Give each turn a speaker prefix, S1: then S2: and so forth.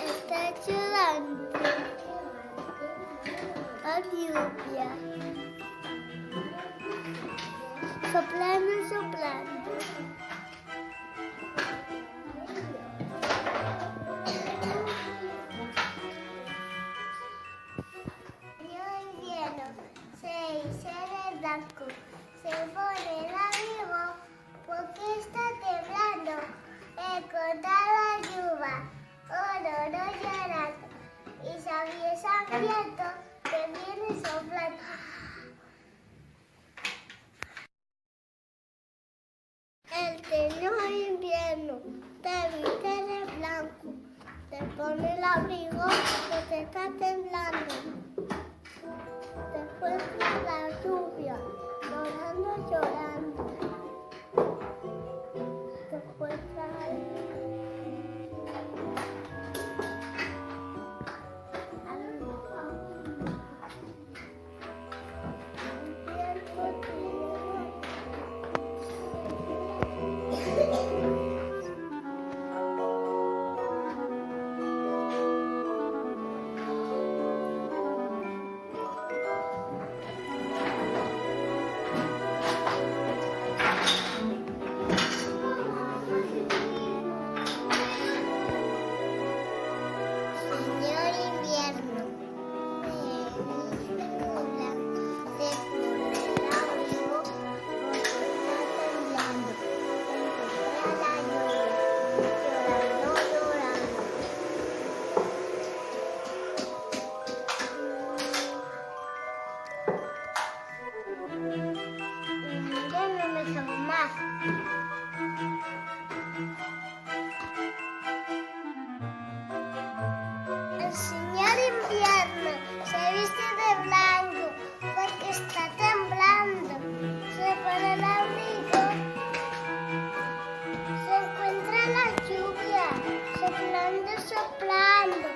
S1: Está llorando. La lluvia. Soplando, soplando. Blanco. Se pone el abrigo porque está temblando. Contra la lluvia, oro llorando. Y sabía San viento que viene soplando. El señor invierno te viste de blanco. Te pone el abrigo porque está temblando. Después de la lluvia, llorando, llorando. Después trae El señor invierno se viste de blanco porque está temblando. Se pone el abrigo, se encuentra la lluvia, soplando, soplando.